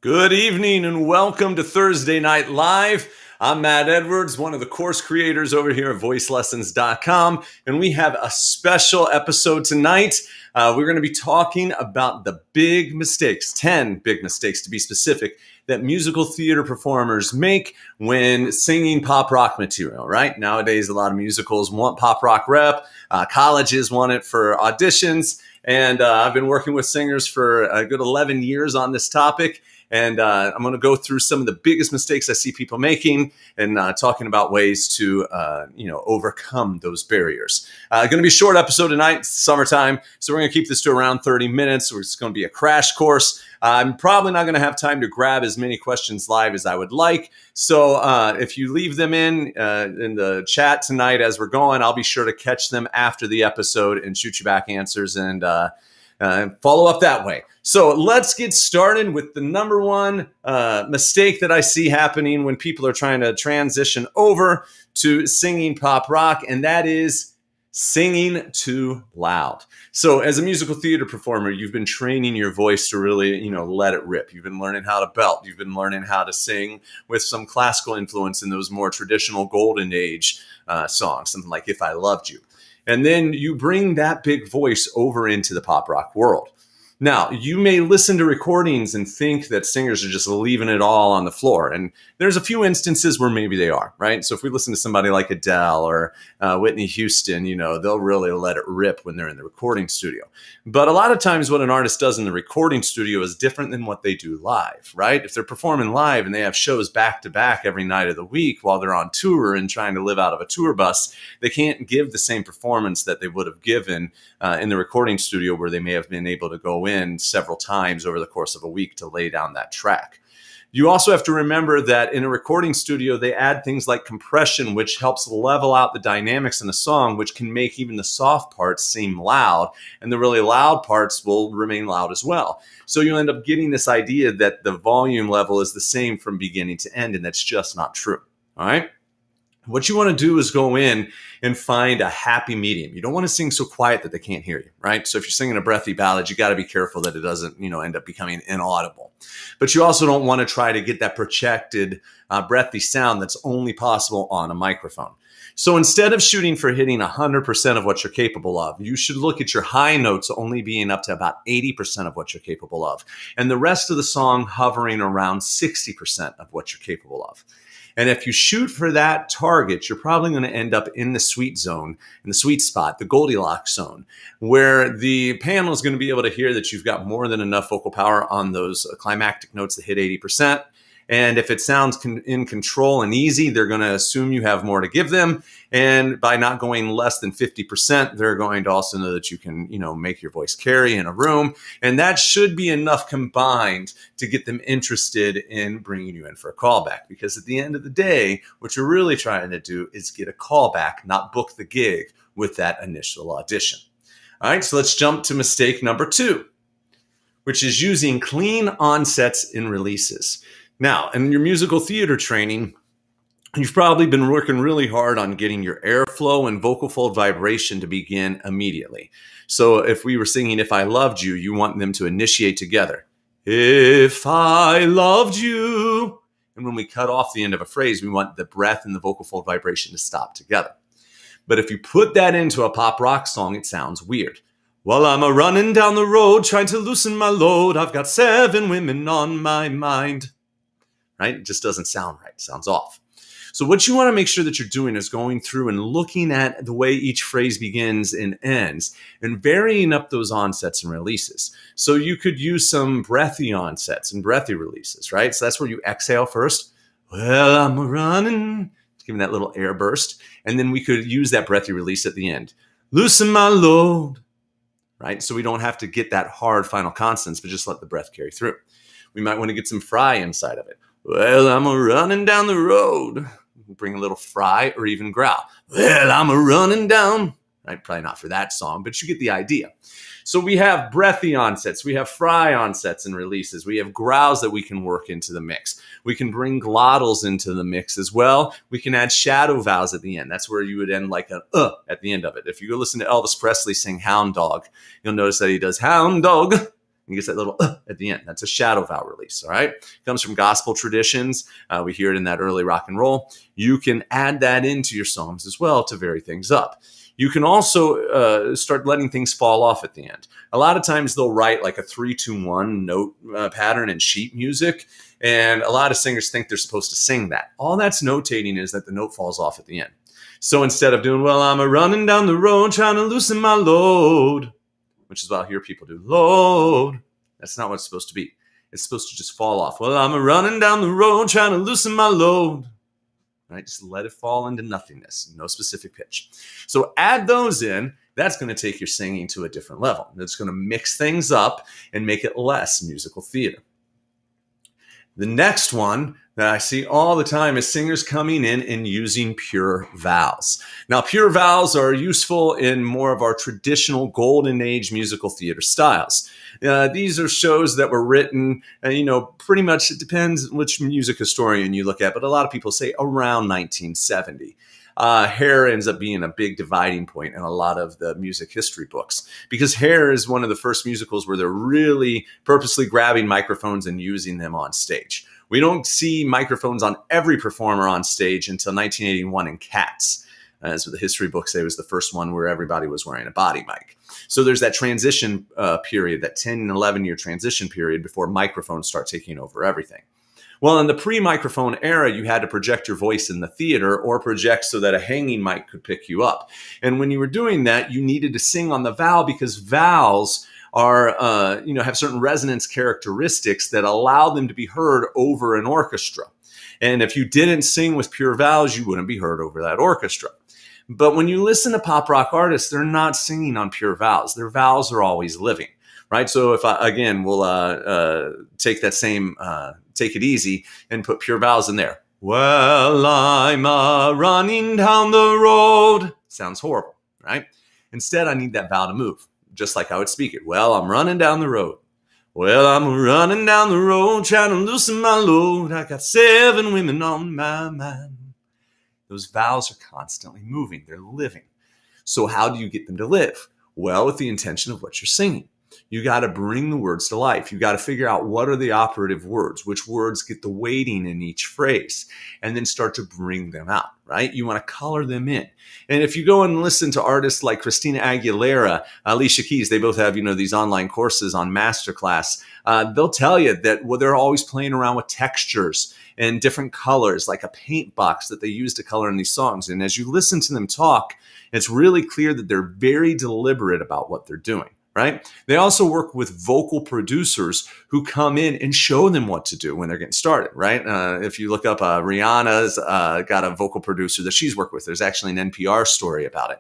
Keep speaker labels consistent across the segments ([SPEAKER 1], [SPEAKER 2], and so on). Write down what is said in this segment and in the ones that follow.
[SPEAKER 1] Good evening and welcome to Thursday Night Live. I'm Matt Edwards, one of the course creators over here at voicelessons.com, and we have a special episode tonight. We're going to be talking about the big mistakes, 10 big mistakes to be specific, that musical theater performers make when singing pop rock material, right? Nowadays, a lot of musicals want pop rock rep. Colleges want it for auditions. And I've been working with singers for a good 11 years on this topic. And I'm going to go through some of the biggest mistakes I see people making and talking about ways to, overcome those barriers. Going to be a short episode tonight. It's summertime, so we're going to keep this to around 30 minutes. It's going to be a crash course. I'm probably not going to have time to grab as many questions live as I would like. So if you leave them in the chat tonight as we're going, I'll be sure to catch them after the episode and shoot you back answers and follow up that way. So let's get started with the number one mistake that I see happening when people are trying to transition over to singing pop rock, and that is singing too loud. So as a musical theater performer, you've been training your voice to really, let it rip. You've been learning how to belt. You've been learning how to sing with some classical influence in those more traditional golden age songs, something like If I Loved You. And then you bring that big voice over into the pop rock world. Now, you may listen to recordings and think that singers are just leaving it all on the floor. And there's a few instances where maybe they are, right? So if we listen to somebody like Adele or Whitney Houston, they'll really let it rip when they're in the recording studio. But a lot of times what an artist does in the recording studio is different than what they do live, right? If they're performing live and they have shows back to back every night of the week while they're on tour and trying to live out of a tour bus, they can't give the same performance that they would have given in the recording studio where they may have been able to go in several times over the course of a week to lay down that track. You also have to remember that in a recording studio, they add things like compression, which helps level out the dynamics in the song, which can make even the soft parts seem loud, and the really loud parts will remain loud as well. So you'll end up getting this idea that the volume level is the same from beginning to end, and that's just not true. All right? What you want to do is go in and find a happy medium. You don't want to sing so quiet that they can't hear you, right? So if you're singing a breathy ballad, you got to be careful that it doesn't, end up becoming inaudible. But you also don't want to try to get that projected breathy sound that's only possible on a microphone. So instead of shooting for hitting 100% of what you're capable of, you should look at your high notes only being up to about 80% of what you're capable of, and the rest of the song hovering around 60% of what you're capable of. And if you shoot for that target, you're probably going to end up in the sweet zone, in the sweet spot, the Goldilocks zone, where the panel is going to be able to hear that you've got more than enough vocal power on those climactic notes that hit 80%. And if it sounds in control and easy, they're going to assume you have more to give them. And by not going less than 50%, they're going to also know that you can, make your voice carry in a room. And that should be enough combined to get them interested in bringing you in for a callback. Because at the end of the day, what you're really trying to do is get a callback, not book the gig with that initial audition. All right, so let's jump to mistake number 2, which is using clean onsets in releases. Now, in your musical theater training, you've probably been working really hard on getting your airflow and vocal fold vibration to begin immediately. So if we were singing If I Loved You, you want them to initiate together. If I loved you. And when we cut off the end of a phrase, we want the breath and the vocal fold vibration to stop together. But if you put that into a pop rock song, it sounds weird. While I'm a-running down the road, trying to loosen my load, I've got 7 women on my mind. Right? It just doesn't sound right. It sounds off. So what you want to make sure that you're doing is going through and looking at the way each phrase begins and ends and varying up those onsets and releases. So you could use some breathy onsets and breathy releases, right? So that's where you exhale first. Well, I'm running, giving that little air burst. And then we could use that breathy release at the end. Loosen my load, right? So we don't have to get that hard final consonants, but just let the breath carry through. We might want to get some fry inside of it. Well, I'm a-running down the road. Bring a little fry or even growl. Well, I'm a-running down. Right? Probably not for that song, but you get the idea. So we have breathy onsets. We have fry onsets and releases. We have growls that we can work into the mix. We can bring glottals into the mix as well. We can add shadow vowels at the end. That's where you would end like an at the end of it. If you go listen to Elvis Presley sing Hound Dog, you'll notice that he does hound dog. he gets that little at the end. That's a shadow vowel release, all right? It comes from gospel traditions. We hear it in that early rock and roll. You can add that into your songs as well to vary things up. You can also start letting things fall off at the end. A lot of times they'll write like a 3-2-1 note pattern in sheet music, and a lot of singers think they're supposed to sing that. All that's notating is that the note falls off at the end. So instead of doing, well, I'm a running down the road trying to loosen my load, which is what I hear people do, load, that's not what it's supposed to be. It's supposed to just fall off. Well, I'm a running down the road trying to loosen my load. Right? Just let it fall into nothingness, no specific pitch. So add those in. That's going to take your singing to a different level. That's going to mix things up and make it less musical theater. The next one that I see all the time is singers coming in and using pure vowels. Now, pure vowels are useful in more of our traditional golden age musical theater styles. These are shows that were written, pretty much, it depends which music historian you look at, but a lot of people say around 1970. Hair ends up being a big dividing point in a lot of the music history books, because Hair is one of the first musicals where they're really purposely grabbing microphones and using them on stage. We don't see microphones on every performer on stage until 1981 in Cats. As the history books say, it was the first one where everybody was wearing a body mic. So there's that transition period, that 10 and 11 year transition period before microphones start taking over everything. Well, in the pre-microphone era, you had to project your voice in the theater or project so that a hanging mic could pick you up. And when you were doing that, you needed to sing on the vowel, because vowels are, have certain resonance characteristics that allow them to be heard over an orchestra. And if you didn't sing with pure vowels, you wouldn't be heard over that orchestra. But when you listen to pop rock artists, they're not singing on pure vowels. Their vowels are always living, right? So if we'll take that same Take It Easy and put pure vowels in there. Well, I'm running down the road. Sounds horrible, right? Instead, I need that vowel to move, just like I would speak it. Well, I'm running down the road. Well, I'm running down the road trying to loosen my load. I got 7 women on my mind. Those vowels are constantly moving. They're living. So how do you get them to live? Well, with the intention of what you're singing. You got to bring the words to life. You got to figure out what are the operative words, which words get the weighting in each phrase, and then start to bring them out, right? You want to color them in. And if you go and listen to artists like Christina Aguilera, Alicia Keys, they both have, these online courses on Masterclass. They'll tell you that they're always playing around with textures and different colors, like a paint box that they use to color in these songs. And as you listen to them talk, it's really clear that they're very deliberate about what they're doing. Right? They also work with vocal producers who come in and show them what to do when they're getting started, right? If you look up Rihanna's got a vocal producer that she's worked with. There's actually an NPR story about it.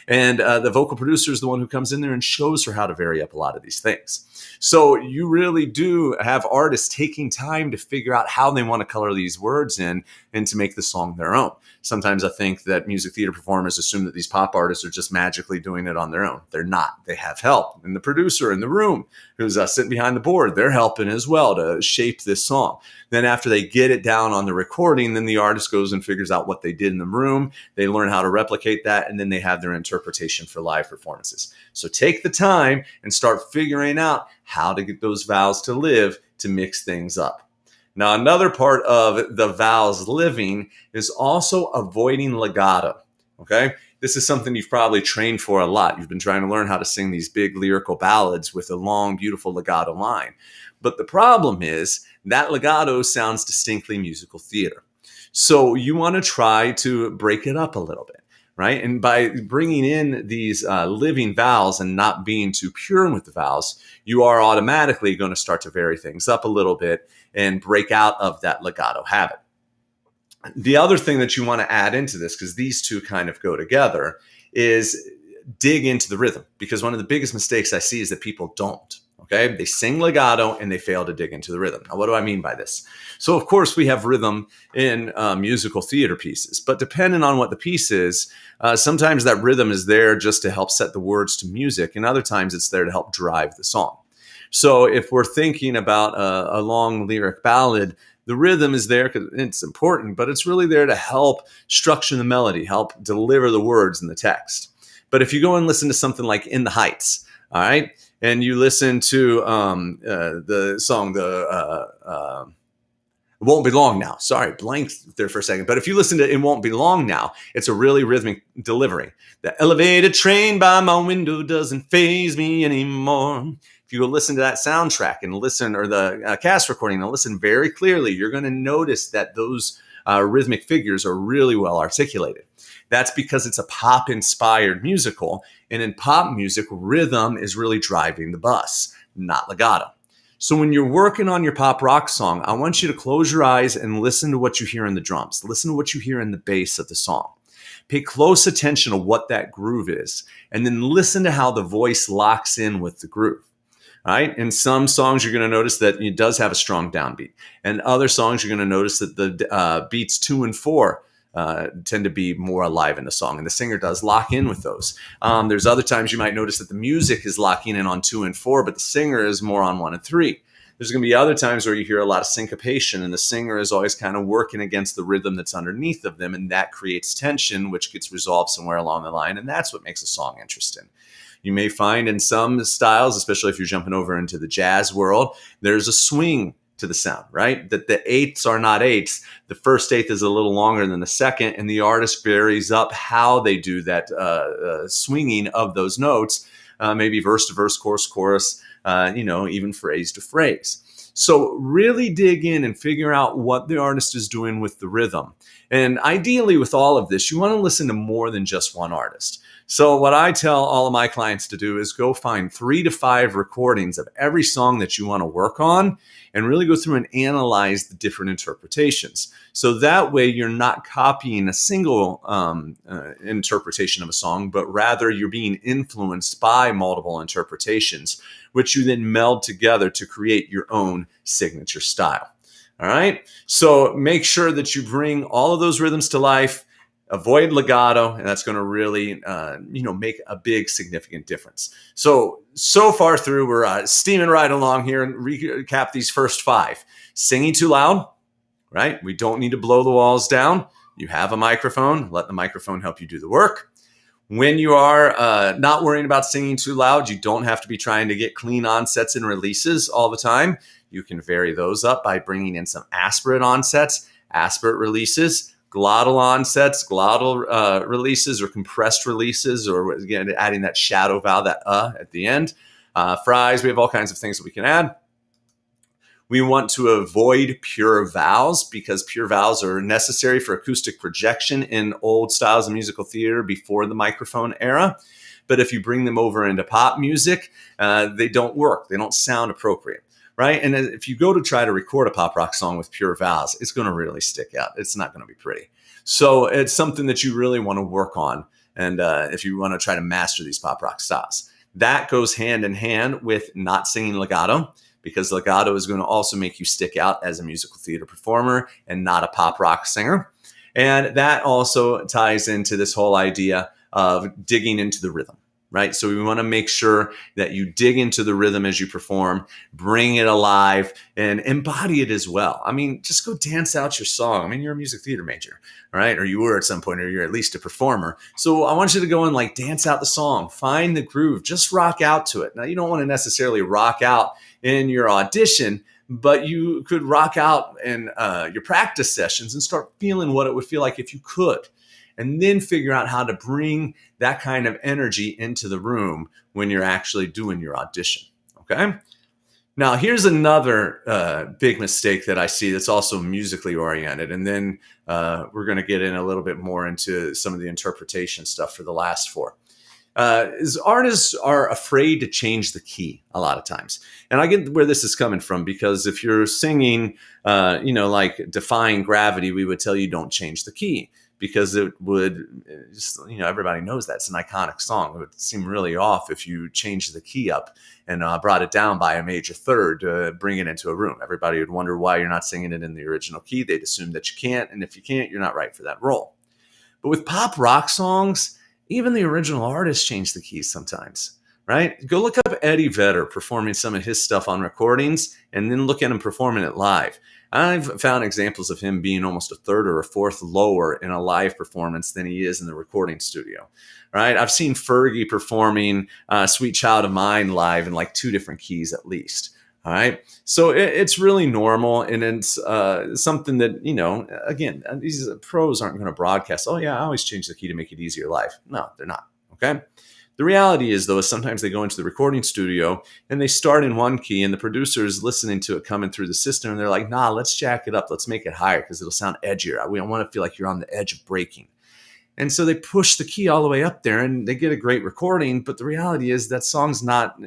[SPEAKER 1] And the vocal producer is the one who comes in there and shows her how to vary up a lot of these things. So you really do have artists taking time to figure out how they want to color these words in and to make the song their own. Sometimes I think that music theater performers assume that these pop artists are just magically doing it on their own. They're not. They have help. And the producer in the room who's sitting behind the board, they're helping as well to shape this song. Then after they get it down on the recording, then the artist goes and figures out what they did in the room. They learn how to replicate that, and then they have their interpretation for live performances. So take the time and start figuring out how to get those vowels to live to mix things up. Now, another part of the vowels living is also avoiding legato, okay? This is something you've probably trained for a lot. You've been trying to learn how to sing these big lyrical ballads with a long, beautiful legato line. But the problem is that legato sounds distinctly musical theater. So you want to try to break it up a little bit, right? And by bringing in these living vowels and not being too pure with the vowels, you are automatically going to start to vary things up a little bit and break out of that legato habit. The other thing that you want to add into this, because these two kind of go together, is dig into the rhythm. Because one of the biggest mistakes I see is that people don't. Okay, they sing legato and they fail to dig into the rhythm. Now, what do I mean by this? So, of course, we have rhythm in musical theater pieces, but depending on what the piece is, sometimes that rhythm is there just to help set the words to music, and other times it's there to help drive the song. So, if we're thinking about a long lyric ballad, the rhythm is there because it's important, but it's really there to help structure the melody, help deliver the words in the text. But if you go and listen to something like In the Heights, all right, and you listen to the song, It Won't Be Long Now. Sorry, blanked there for a second. But if you listen to It Won't Be Long Now, it's a really rhythmic delivery. The elevated train by my window doesn't faze me anymore. If you go listen to that soundtrack and listen, or the cast recording, and listen very clearly, you're going to notice that those rhythmic figures are really well articulated. That's because it's a pop-inspired musical. And in pop music, rhythm is really driving the bus, not legato. So when you're working on your pop rock song, I want you to close your eyes and listen to what you hear in the drums. Listen to what you hear in the bass of the song. Pay close attention to what that groove is, and then listen to how the voice locks in with the groove. All right. In some songs, you're going to notice that it does have a strong downbeat. And other songs, you're going to notice that the beats 2 and 4 tend to be more alive in the song, and the singer does lock in with those. There's other times you might notice that the music is locking in on 2 and 4, but the singer is more on 1 and 3. There's going to be other times where you hear a lot of syncopation, and the singer is always kind of working against the rhythm that's underneath of them, and that creates tension, which gets resolved somewhere along the line, and that's what makes a song interesting. You may find in some styles, especially if you're jumping over into the jazz world, there's a swing to the sound, right? That the eighths are not eighths. The first eighth is a little longer than the second, and the artist varies up how they do that swinging of those notes, maybe verse to verse, chorus, chorus, even phrase to phrase. So really dig in and figure out what the artist is doing with the rhythm. And ideally with all of this, you want to listen to more than just one artist. So what I tell all of my clients to do is go find 3 to 5 recordings of every song that you want to work on, and really go through and analyze the different interpretations. So that way you're not copying a single interpretation of a song, but rather you're being influenced by multiple interpretations, which you then meld together to create your own signature style. All right. So make sure that you bring all of those rhythms to life. Avoid legato, and that's going to really, make a big, significant difference. So far through, we're steaming right along here, and recap these first 5. Singing too loud, right? We don't need to blow the walls down. You have a microphone. Let the microphone help you do the work. When you are not worrying about singing too loud, you don't have to be trying to get clean onsets and releases all the time. You can vary those up by bringing in some aspirate onsets, aspirate releases, glottal onsets, glottal releases, or compressed releases, or again, adding that shadow vowel, that at the end. Fries, we have all kinds of things that we can add. We want to avoid pure vowels because pure vowels are necessary for acoustic projection in old styles of musical theater before the microphone era. But if you bring them over into pop music, they don't work. They don't sound appropriate. Right. And if you go to try to record a pop rock song with pure vowels, it's going to really stick out. It's not going to be pretty. So it's something that you really want to work on. And if you want to try to master these pop rock styles, that goes hand in hand with not singing legato, because legato is going to also make you stick out as a musical theater performer and not a pop rock singer. And that also ties into this whole idea of digging into the rhythm. Right. So we want to make sure that you dig into the rhythm as you perform, bring it alive, and embody it as well. I mean, just go dance out your song. I mean, you're a music theater major, right? Or you were at some point, or you're at least a performer. So I want you to go and dance out the song, find the groove, just rock out to it. Now, you don't want to necessarily rock out in your audition, but you could rock out in your practice sessions and start feeling what it would feel like if you could. And then figure out how to bring that kind of energy into the room when you're actually doing your audition. Okay. Now, here's another big mistake that I see that's also musically oriented. And then we're going to get in a little bit more into some of the interpretation stuff for the last 4. Is artists are afraid to change the key a lot of times. And I get where this is coming from, because if you're singing, like Defying Gravity, we would tell you don't change the key. Because it would just, everybody knows that's an iconic song. It would seem really off if you changed the key up and brought it down by a major third to bring it into a room. Everybody would wonder why you're not singing it in the original key. They'd assume that you can't. And if you can't, you're not right for that role. But with pop rock songs, even the original artists change the keys sometimes, right? Go look up Eddie Vedder performing some of his stuff on recordings and then look at him performing it live. I've found examples of him being almost a third or a fourth lower in a live performance than he is in the recording studio, right? I've seen Fergie performing Sweet Child of Mine live in like 2 different keys at least. All right. So it's really normal. And it's something that, again, these pros aren't going to broadcast. Oh, yeah, I always change the key to make it easier live. No, they're not. Okay. The reality is, though, is sometimes they go into the recording studio and they start in one key and the producer is listening to it coming through the system. And they're like, nah, let's jack it up. Let's make it higher because it'll sound edgier. We don't want to feel like you're on the edge of breaking. And so they push the key all the way up there and they get a great recording. But the reality is that song's not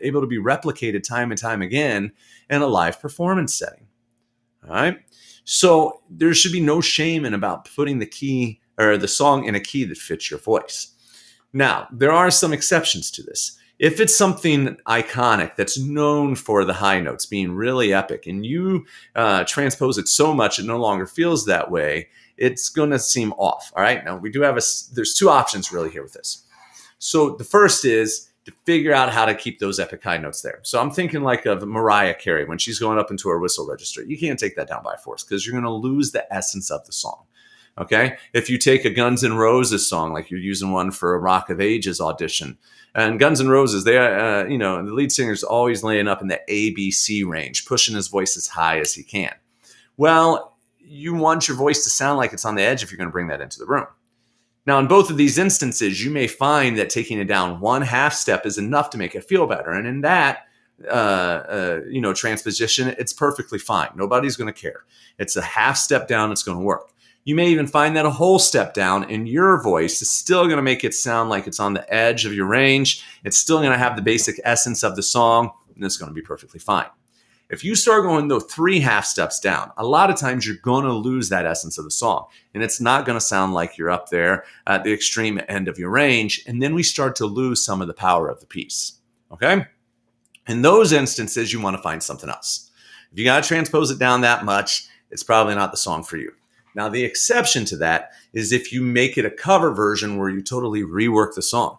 [SPEAKER 1] able to be replicated time and time again in a live performance setting. All right. So there should be no shame in about putting the key or the song in a key that fits your voice. Now, there are some exceptions to this. If it's something iconic that's known for the high notes being really epic and you transpose it so much it no longer feels that way, it's going to seem off. All right. Now we do have there's 2 options really here with this. So the first is to figure out how to keep those epic high notes there. So I'm thinking like of Mariah Carey when she's going up into her whistle register. You can't take that down by force because you're going to lose the essence of the song. Okay. If you take a Guns N' Roses song, like you're using one for a Rock of Ages audition, and Guns N' Roses, they, the lead singer's always laying up in the ABC range, pushing his voice as high as he can. Well, you want your voice to sound like it's on the edge if you're going to bring that into the room. Now, in both of these instances, you may find that taking it down 1/2 step is enough to make it feel better. And in that, transposition, it's perfectly fine. Nobody's going to care. It's a 1/2 step down. It's going to work. You may even find that a whole step down in your voice is still going to make it sound like it's on the edge of your range. It's still going to have the basic essence of the song, and it's going to be perfectly fine. If you start going, though, 3 1/2 steps down, a lot of times you're going to lose that essence of the song, and it's not going to sound like you're up there at the extreme end of your range, and then we start to lose some of the power of the piece, okay? In those instances, you want to find something else. If you got to transpose it down that much, it's probably not the song for you. Now, the exception to that is if you make it a cover version where you totally rework the song.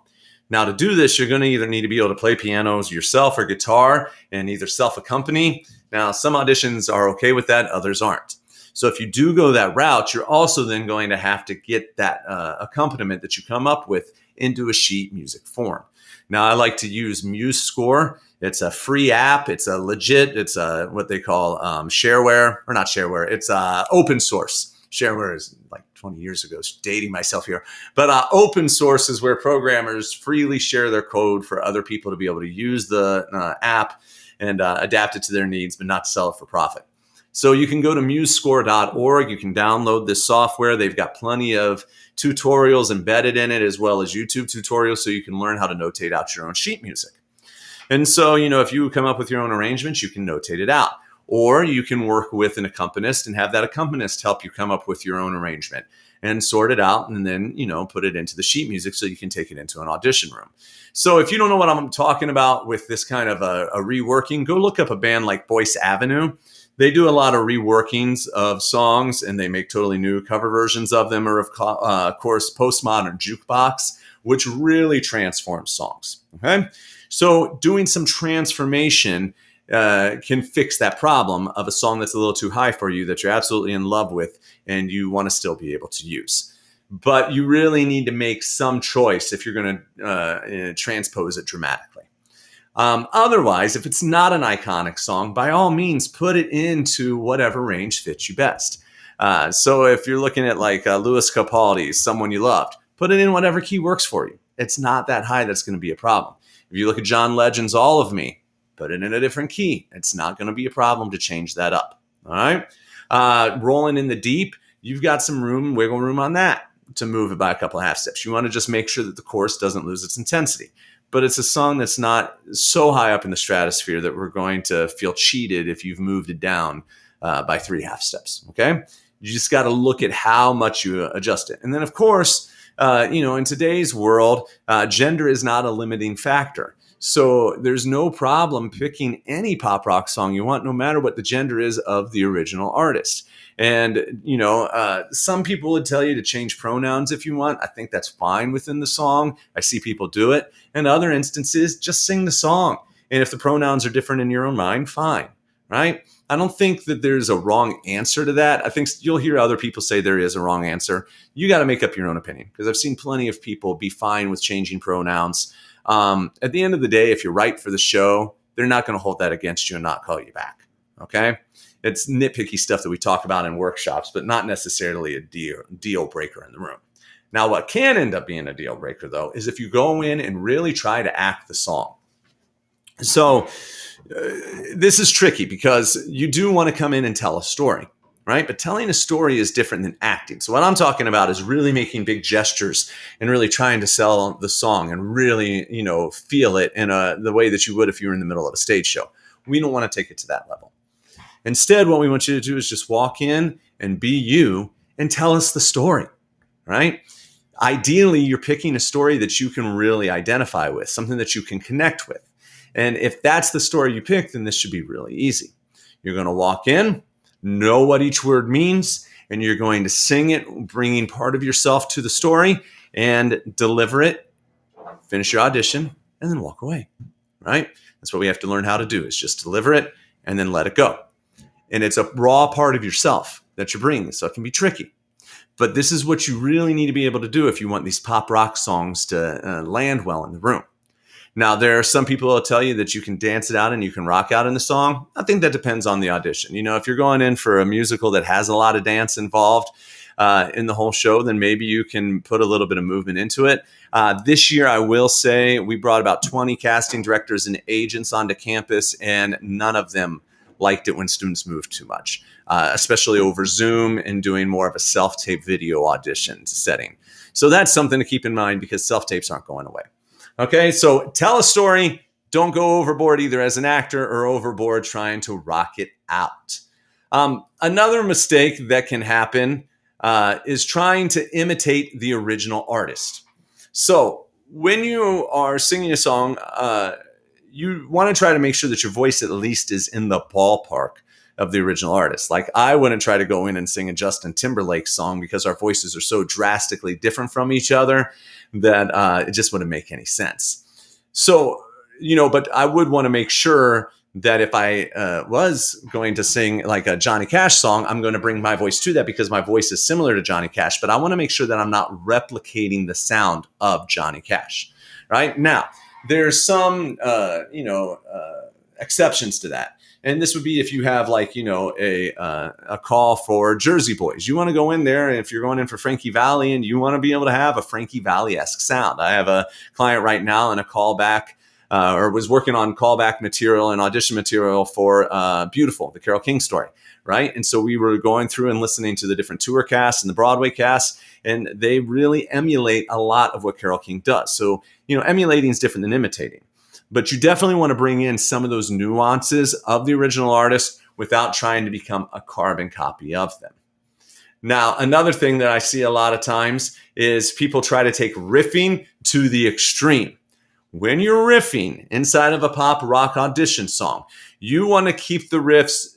[SPEAKER 1] Now, to do this, you're going to either need to be able to play pianos yourself or guitar and either self-accompany. Now, some auditions are okay with that, others aren't. So if you do go that route, you're also then going to have to get that accompaniment that you come up with into a sheet music form. Now, I like to use MuseScore. It's a free app. It's what they call shareware, or not shareware. It's open source. Shareware is like 20 years ago, dating myself here. But open source is where programmers freely share their code for other people to be able to use the app and adapt it to their needs, but not sell it for profit. So you can go to musescore.org. You can download this software. They've got plenty of tutorials embedded in it, as well as YouTube tutorials, so you can learn how to notate out your own sheet music. And so, if you come up with your own arrangements, you can notate it out. Or you can work with an accompanist and have that accompanist help you come up with your own arrangement and sort it out and then, put it into the sheet music so you can take it into an audition room. So if you don't know what I'm talking about with this kind of a reworking, go look up a band like Boyce Avenue. They do a lot of reworkings of songs and they make totally new cover versions of them, or of course, Postmodern Jukebox, which really transforms songs. Okay. So doing some transformation can fix that problem of a song that's a little too high for you that you're absolutely in love with and you want to still be able to use. But you really need to make some choice if you're going to transpose it dramatically. Otherwise, if it's not an iconic song, by all means, put it into whatever range fits you best. So if you're looking at like Louis Capaldi's Someone You Loved, put it in whatever key works for you. It's not that high that's going to be a problem. If you look at John Legend's All of Me, put it in a different key. It's not going to be a problem to change that up. All right. Rolling in the Deep, you've got some wiggle room on that to move it by a couple of 1/2 steps. You want to just make sure that the chorus doesn't lose its intensity. But it's a song that's not so high up in the stratosphere that we're going to feel cheated if you've moved it down by 3 1/2 steps. Okay. You just got to look at how much you adjust it. And then, of course, in today's world, gender is not a limiting factor. So there's no problem picking any pop rock song you want, no matter what the gender is of the original artist. And, some people would tell you to change pronouns if you want. I think that's fine within the song. I see people do it. In other instances, just sing the song. And if the pronouns are different in your own mind, fine, right? I don't think that there's a wrong answer to that. I think you'll hear other people say there is a wrong answer. You got to make up your own opinion, because I've seen plenty of people be fine with changing pronouns. At the end of the day, if you're right for the show, they're not going to hold that against you and not call you back. Okay. It's nitpicky stuff that we talk about in workshops, but not necessarily a deal breaker in the room. Now, what can end up being a deal breaker, though, is if you go in and really try to act the song. So this is tricky, because you do want to come in and tell a story, right? But telling a story is different than acting. So what I'm talking about is really making big gestures and really trying to sell the song and really, feel it in the way that you would if you were in the middle of a stage show. We don't want to take it to that level. Instead, what we want you to do is just walk in and be you and tell us the story, right? Ideally, you're picking a story that you can really identify with, something that you can connect with. And if that's the story you pick, then this should be really easy. You're going to walk in, know what each word means, and you're going to sing it, bringing part of yourself to the story, and deliver it, finish your audition, and then walk away, right? That's what we have to learn how to do, is just deliver it and then let it go. And it's a raw part of yourself that you're bringing, so it can be tricky. But this is what you really need to be able to do if you want these pop rock songs to land well in the room. Now, there are some people who will tell you that you can dance it out and you can rock out in the song. I think that depends on the audition. If you're going in for a musical that has a lot of dance involved in the whole show, then maybe you can put a little bit of movement into it. This year, I will say, we brought about 20 casting directors and agents onto campus, and none of them liked it when students moved too much, especially over Zoom and doing more of a self-tape video audition setting. So that's something to keep in mind, because self-tapes aren't going away. Okay, so tell a story. Don't go overboard either as an actor or overboard trying to rock it out. Another mistake that can happen is trying to imitate the original artist. So when you are singing a song, you want to try to make sure that your voice at least is in the ballpark of the original artist. Like, I wouldn't try to go in and sing a Justin Timberlake song, because our voices are so drastically different from each other that it just wouldn't make any sense. So, but I would want to make sure that if I was going to sing like a Johnny Cash song, I'm going to bring my voice to that, because my voice is similar to Johnny Cash, but I want to make sure that I'm not replicating the sound of Johnny Cash. Right now, there's some, exceptions to that. And this would be if you have a call for Jersey Boys. You want to go in there, and if you're going in for Frankie Valli, and you want to be able to have a Frankie Valli-esque sound. I have a client right now in a callback, or was working on callback material and audition material for Beautiful, the Carole King story, right? And so we were going through and listening to the different tour casts and the Broadway casts, and they really emulate a lot of what Carole King does. So, emulating is different than imitating. But you definitely want to bring in some of those nuances of the original artist without trying to become a carbon copy of them. Now, another thing that I see a lot of times is people try to take riffing to the extreme. When you're riffing inside of a pop rock audition song, you want to keep the riffs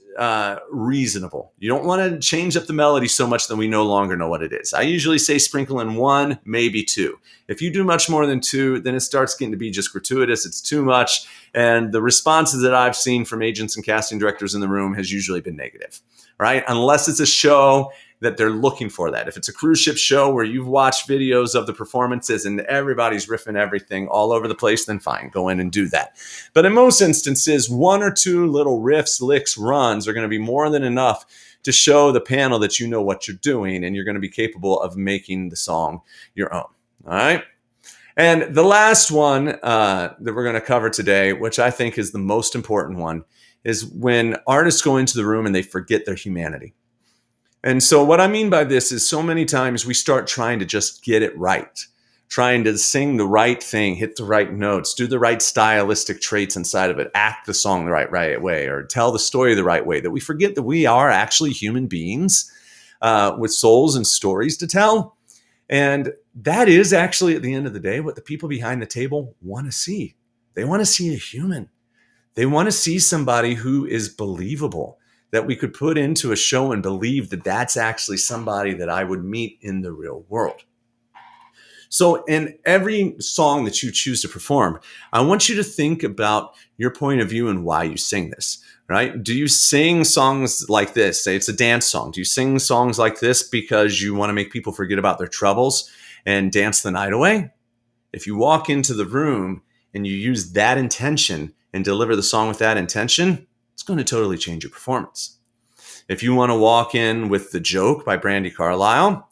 [SPEAKER 1] reasonable. You don't want to change up the melody so much that we no longer know what it is. I usually say sprinkle in 1, maybe 2. If you do much more than 2, then it starts getting to be just gratuitous. It's too much. And the responses that I've seen from agents and casting directors in the room has usually been negative, right? Unless it's a show that they're looking for that. If it's a cruise ship show where you've watched videos of the performances and everybody's riffing everything all over the place, then fine, go in and do that. But in most instances, 1 or 2 little riffs, licks, runs are going to be more than enough to show the panel that you know what you're doing, and you're going to be capable of making the song your own. All right. And the last one that we're going to cover today, which I think is the most important one, is when artists go into the room and they forget their humanity. And so what I mean by this is, so many times we start trying to just get it right, trying to sing the right thing, hit the right notes, do the right stylistic traits inside of it, act the song the right way, or tell the story the right way, that we forget that we are actually human beings with souls and stories to tell. And that is actually, at the end of the day, what the people behind the table want to see. They want to see a human. They want to see somebody who is believable, that we could put into a show and believe that that's actually somebody that I would meet in the real world. So in every song that you choose to perform, I want you to think about your point of view and why you sing this, right? Do you sing songs like this? Say it's a dance song. Do you sing songs like this because you want to make people forget about their troubles and dance the night away? If you walk into the room and you use that intention and deliver the song with that intention, it's going to totally change your performance. If you want to walk in with The Joke by Brandi Carlile,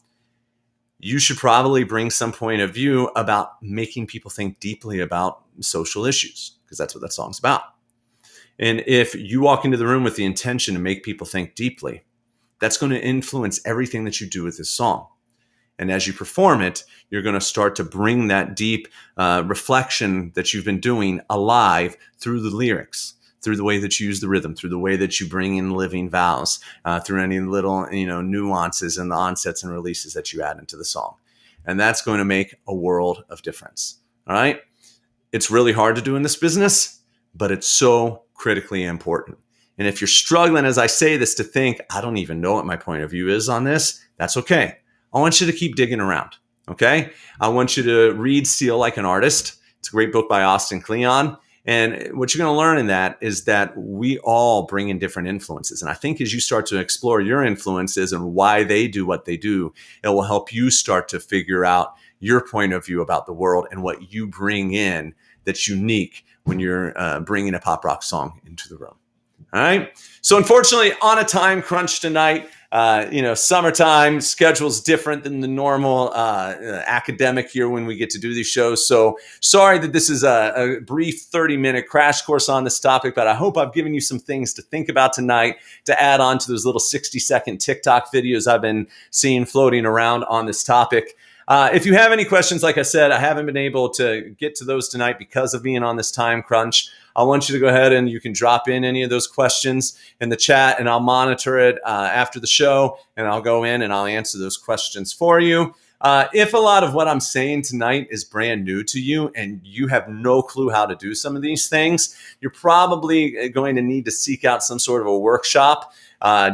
[SPEAKER 1] you should probably bring some point of view about making people think deeply about social issues, because that's what that song's about. And if you walk into the room with the intention to make people think deeply, that's going to influence everything that you do with this song. And as you perform it, you're going to start to bring that deep reflection that you've been doing alive through the lyrics, through the way that you use the rhythm, through the way that you bring in living vowels, through any little nuances and the onsets and releases that you add into the song. And that's going to make a world of difference. All right? It's really hard to do in this business, but it's so critically important. And if you're struggling, as I say this, to think, I don't even know what my point of view is on this, that's okay. I want you to keep digging around, okay? I want you to read Steal Like an Artist. It's a great book by Austin Kleon. And what you're going to learn in that is that we all bring in different influences. And I think as you start to explore your influences and why they do what they do, it will help you start to figure out your point of view about the world and what you bring in that's unique when you're bringing a pop rock song into the room. All right. So unfortunately, on a time crunch tonight, summertime schedule's different than the normal academic year when we get to do these shows. So sorry that this is a brief 30-minute crash course on this topic, but I hope I've given you some things to think about tonight to add on to those little 60-second TikTok videos I've been seeing floating around on this topic. If you have any questions, like I said, I haven't been able to get to those tonight because of being on this time crunch. I want you to go ahead and you can drop in any of those questions in the chat, and I'll monitor it after the show, and I'll go in and I'll answer those questions for you. If a lot of what I'm saying tonight is brand new to you and you have no clue how to do some of these things, you're probably going to need to seek out some sort of a workshop,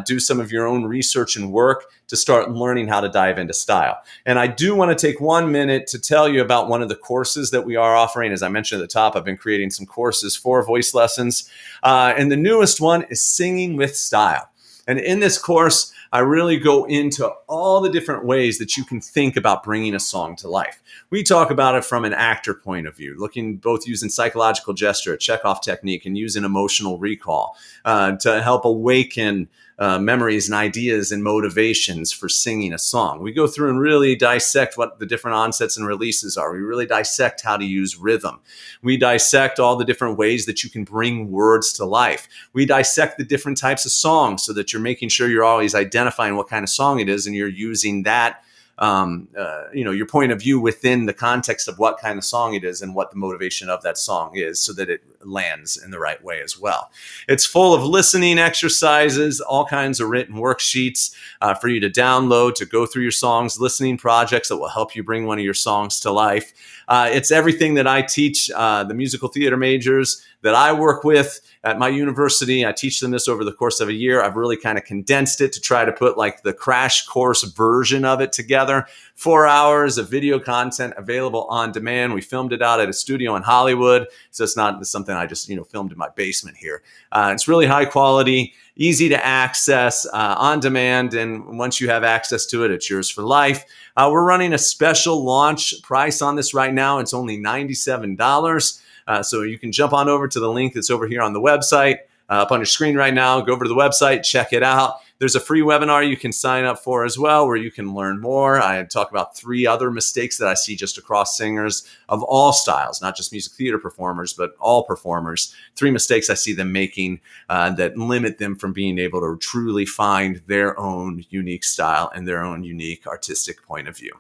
[SPEAKER 1] do some of your own research and work to start learning how to dive into style. And I do want to take 1 minute to tell you about one of the courses that we are offering. As I mentioned at the top, I've been creating some courses for voice lessons. And the newest one is Singing with Style. And in this course, I really go into all the different ways that you can think about bringing a song to life. We talk about it from an actor point of view, looking both using psychological gesture, a Chekhov technique, and using emotional recall to help awaken memories and ideas and motivations for singing a song. We go through and really dissect what the different onsets and releases are. We really dissect how to use rhythm. We dissect all the different ways that you can bring words to life. We dissect the different types of songs so that you're making sure you're always identifying what kind of song it is and you're using that your point of view within the context of what kind of song it is and what the motivation of that song is so that it lands in the right way as well. It's full of listening exercises, all kinds of written worksheets for you to download, to go through your songs, listening projects that will help you bring one of your songs to life. It's everything that I teach the musical theater majors that I work with at my university. I teach them this over the course of a year. I've really kind of condensed it to try to put like the crash course version of it together. 4 hours of video content available on demand. We filmed it out at a studio in Hollywood. So it's not something I just, filmed in my basement here. It's really high quality, easy to access, on demand. And once you have access to it, it's yours for life. We're running a special launch price on this right now. It's only $97. So you can jump on over to the link that's over here on the website, up on your screen right now. Go over to the website, check it out. There's a free webinar you can sign up for as well, where you can learn more. I talk about 3 other mistakes that I see just across singers of all styles, not just music theater performers, but all performers. 3 mistakes I see them making that limit them from being able to truly find their own unique style and their own unique artistic point of view.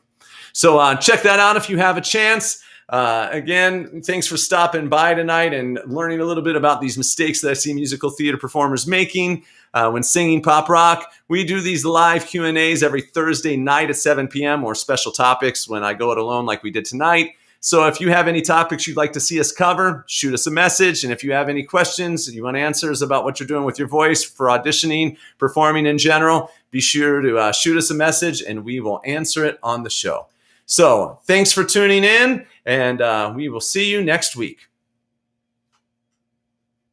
[SPEAKER 1] So check that out if you have a chance. Again, thanks for stopping by tonight and learning a little bit about these mistakes that I see musical theater performers making when singing pop rock. We do these live Q&As every Thursday night at 7 p.m. or special topics when I go it alone like we did tonight. So if you have any topics you'd like to see us cover, shoot us a message. And if you have any questions, you want answers about what you're doing with your voice for auditioning, performing in general, be sure to shoot us a message and we will answer it on the show. So thanks for tuning in, and we will see you next week.